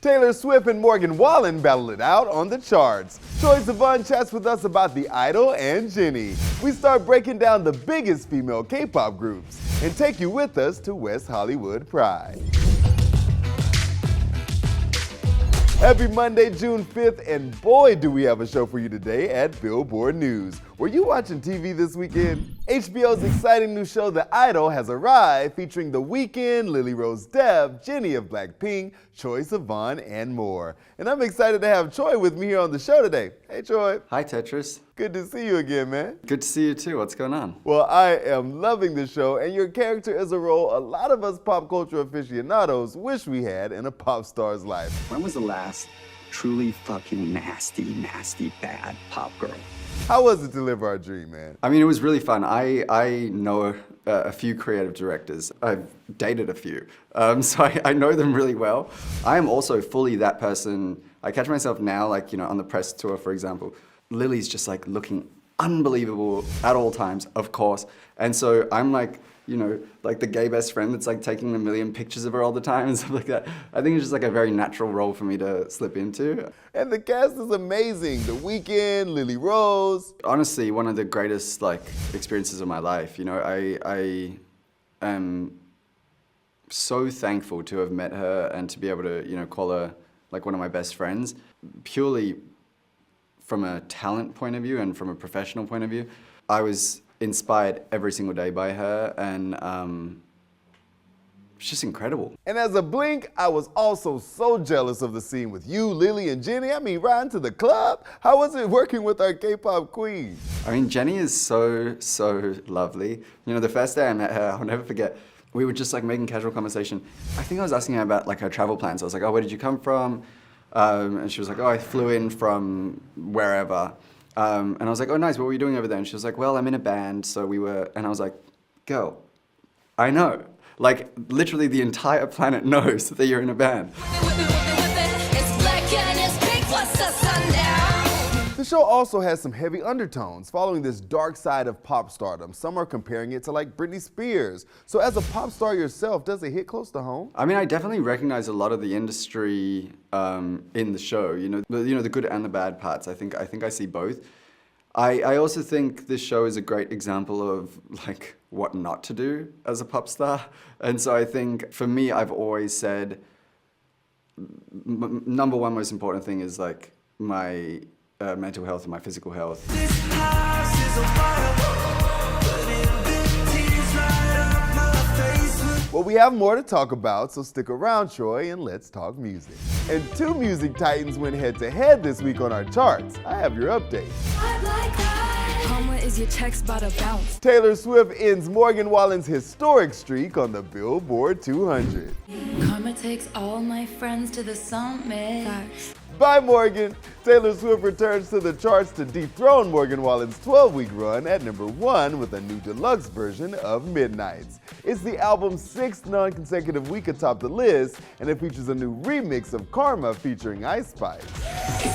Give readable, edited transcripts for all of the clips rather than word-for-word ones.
Taylor Swift and Morgan Wallen battle it out on the charts. Troye Sivan chats with us about The Idol and Jennie. We start breaking down the biggest female K-pop groups and take you with us to West Hollywood Pride. Happy Monday, June 5th, and boy do we have a show for you today at Billboard News. Were you watching TV this weekend? HBO's exciting new show, The Idol, has arrived, featuring The Weeknd, Rose-Depp, Jennie of BLACKPINK, Troye Sivan, and more. And I'm excited to have Troye with me here on the show today. Hey, Troye. Hi, Tetris. Good to see you again, man. Good to see you too. What's going on? Well, I am loving the show, and your character is a role a lot of us pop culture aficionados wish we had in a pop star's life. When was the last truly fucking nasty, bad pop girl? How was it to live our dream, man? I mean, it was really fun. I know a few creative directors. I've dated a few, so I know them really well. I am also fully that person. I catch myself now, like, on the press tour, for example, Lily's just like looking unbelievable at all times, of course. And so I'm like, like the gay best friend that's like taking a million pictures of her all the time and stuff like that. I think it's just like a very natural role for me to slip into. And the cast is amazing. The Weeknd, Lily Rose. Honestly, one of the greatest experiences of my life. I am so thankful to have met her and to be able to, call her like one of my best friends, purely from a talent point of view and from a professional point of view. I was inspired every single day by her, and it's just incredible. And as a Blink, I was also so jealous of the scene with you, Lily, and Jennie. I mean, riding to the club. How was it working with our K-pop queen? I mean, Jennie is so lovely. The first day I met her, I'll never forget, we were just like making casual conversation. I think I was asking her about like her travel plans. I was like, oh, where did you come from? And she was like, oh, I flew in from wherever. And I was like, oh, nice, what were you doing over there? And she was like, well, I'm in a band, so we were, and I was like, girl, I know. Like, literally the entire planet knows that you're in a band. The show also has some heavy undertones, following this dark side of pop stardom. Some are comparing it to like Britney Spears. So as a pop star yourself, does it hit close to home? I mean, I definitely recognize a lot of the industry in the show, the good and the bad parts. I think I see both. I also think this show is a great example of like what not to do as a pop star. And so I think for me, I've always said, number one most important thing is like my mental health and my physical health. Well, we have more to talk about, so stick around, Troye, and let's talk music. And two music titans went head-to-head this week on our charts. I have your update. Is your checks about to bounce? Taylor Swift ends Morgan Wallen's historic streak on the Billboard 200. Karma takes all my friends to the summit. Facts. Bye, Morgan. Taylor Swift returns to the charts to dethrone Morgan Wallen's 12-week run at #1 with a new deluxe version of Midnights. It's the album's 6th non-consecutive week atop the list, and it features a new remix of Karma featuring Ice Spice.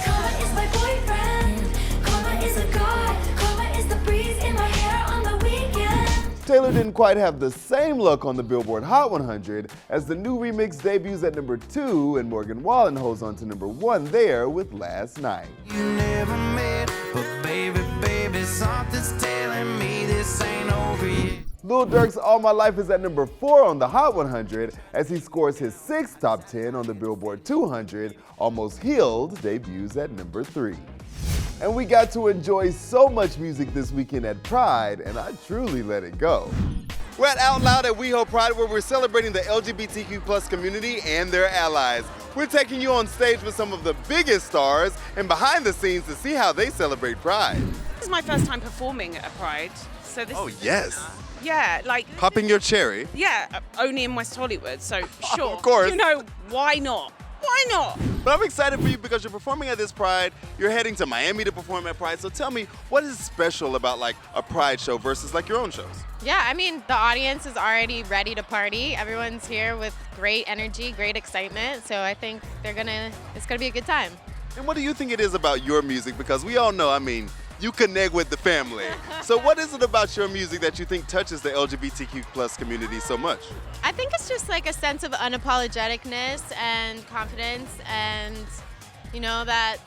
Karma is my boyfriend. Karma is a god. Karma is the breeze in my hair on the weekend. Taylor didn't quite have the same luck on the Billboard Hot 100 as the new remix debuts at #2 and Morgan Wallen holds on to #1 there with Last Night. You never met, but baby, something's telling me this ain't over yet. Lil Durk's All My Life is at #4 on the Hot 100 as he scores his 6th top 10 on the Billboard 200. Almost Healed debuts at #3. And we got to enjoy so much music this weekend at Pride, and I truly let it go. We're at Out Loud at WeHo Pride, where we're celebrating the LGBTQ+ community and their allies. We're taking you on stage with some of the biggest stars and behind the scenes to see how they celebrate Pride. This is my first time performing at Pride, so this. Oh, is yes. Yeah, like. Popping your cherry. Yeah, only in West Hollywood, so sure. Of course. Why not? Why not? But I'm excited for you because you're performing at this Pride. You're heading to Miami to perform at Pride. So tell me, what is special about like a Pride show versus like your own shows? Yeah, I mean, the audience is already ready to party. Everyone's here with great energy, great excitement. So I think it's gonna be a good time. And what do you think it is about your music? Because we all know, I mean, you connect with the family. So what is it about your music that you think touches the LGBTQ plus community so much? I think it's just like a sense of unapologeticness and confidence and, you know, that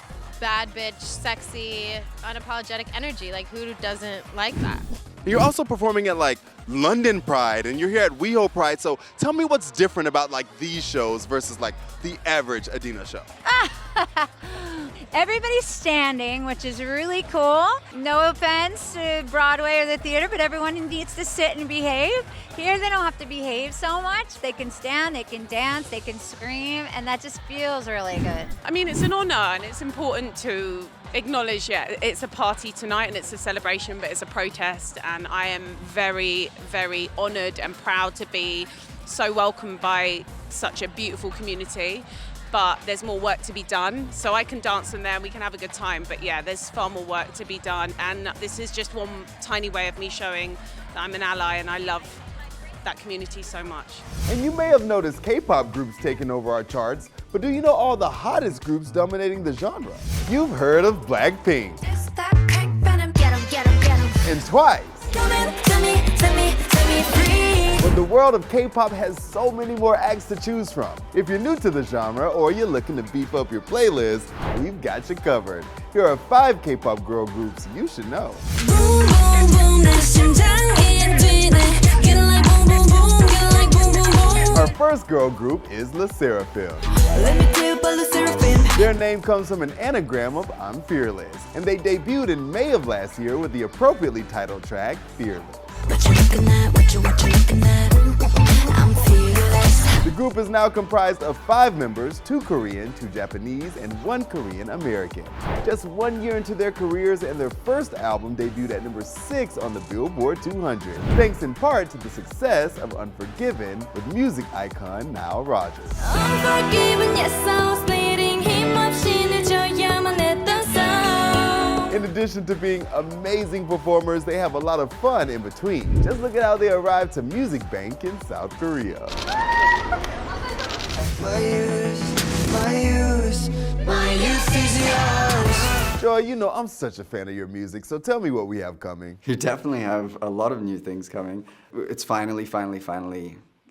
bad bitch, sexy, unapologetic energy. Like, who doesn't like that? You're also performing at like London Pride and you're here at WeHo Pride. So tell me what's different about like these shows versus like the average Idina show. Everybody's standing, which is really cool. No offense to Broadway or the theater, but everyone needs to sit and behave. Here they don't have to behave so much. They can stand, they can dance, they can scream, and that just feels really good. I mean, it's an honor and it's important to acknowledge, it's a party tonight and it's a celebration, but it's a protest. And I am very, very honored and proud to be so welcomed by such a beautiful community. But there's more work to be done. So I can dance in there and we can have a good time. But yeah, there's far more work to be done. And this is just one tiny way of me showing that I'm an ally and I love that community so much. And you may have noticed K-pop groups taking over our charts, but do you know all the hottest groups dominating the genre? You've heard of BLACKPINK It's that cake venom, get 'em, get 'em, get 'em. and Twice. Come in, set me free. But the world of K-pop has so many more acts to choose from. If you're new to the genre or you're looking to beef up your playlist, we've got you covered. Here are 5 K-pop girl groups you should know. Boom, boom, boom, 내 심장이 뛰네. Get like boom, boom, boom, get like boom, boom, boom. Our first girl group is SSERAFIM. Let me tell you about SSERAFIM. Their name comes from an anagram of I'm Fearless, and they debuted in May of last year with the appropriately titled track, Fearless. What you looking at? What you looking at? I'm fearless. The group is now comprised of 5 members, 2 Korean, 2 Japanese, and 1 Korean American. Just 1 year into their careers, and their first album debuted at number 6 on the Billboard 200, thanks in part to the success of Unforgiven with music icon Nile Rodgers. Unforgiven, yes, I was bleeding. 힘없이 늦어야만 했던 sound. In addition to being amazing performers, they have a lot of fun in between. Just look at how they arrived to Music Bank in South Korea. My youth is yours. Troye, you know I'm such a fan of your music, so tell me what we have coming. You definitely have a lot of new things coming. It's finally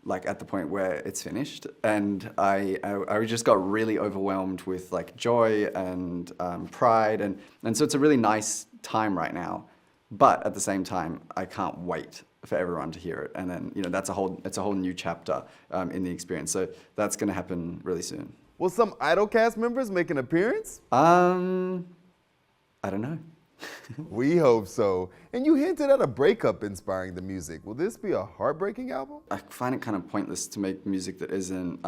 like at the point where it's finished, and I just got really overwhelmed with like joy and pride, and so it's a really nice time right now. But at the same time, I can't wait for everyone to hear it, and then it's a whole new chapter in the experience. So that's going to happen really soon. Will some Idol cast members make an appearance? I don't know. We hope so. And you hinted at a breakup inspiring the music. Will this be a heartbreaking album? I find it kind of pointless to make music that isn't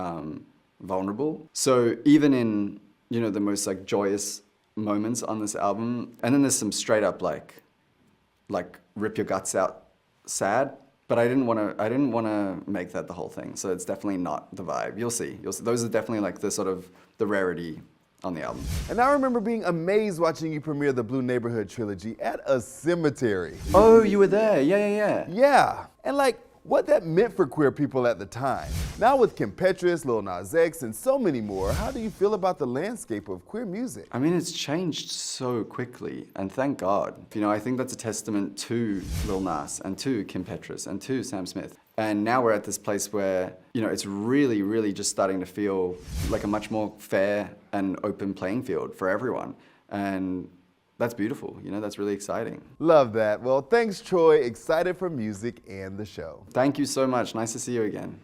vulnerable. So even in the most like joyous moments on this album, and then there's some straight up like rip your guts out sad. But I didn't want to make that the whole thing. So it's definitely not the vibe. You'll see. Those are definitely like the rarity on the album. And I remember being amazed watching you premiere the Blue Neighborhood trilogy at a cemetery. Oh, you were there. Yeah. Yeah, and like what that meant for queer people at the time. Now with Kim Petras, Lil Nas X, and so many more, how do you feel about the landscape of queer music? I mean, it's changed so quickly, and thank God. I think that's a testament to Lil Nas and to Kim Petras and to Sam Smith. And now we're at this place where, it's really, really just starting to feel like a much more fair and open playing field for everyone. And that's beautiful, that's really exciting. Love that. Well, thanks, Troye. Excited for music and the show. Thank you so much. Nice to see you again.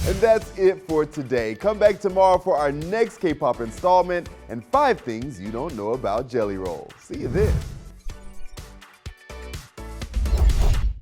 And that's it for today. Come back tomorrow for our next K-pop installment and 5 things you don't know about Jelly Roll. See you then.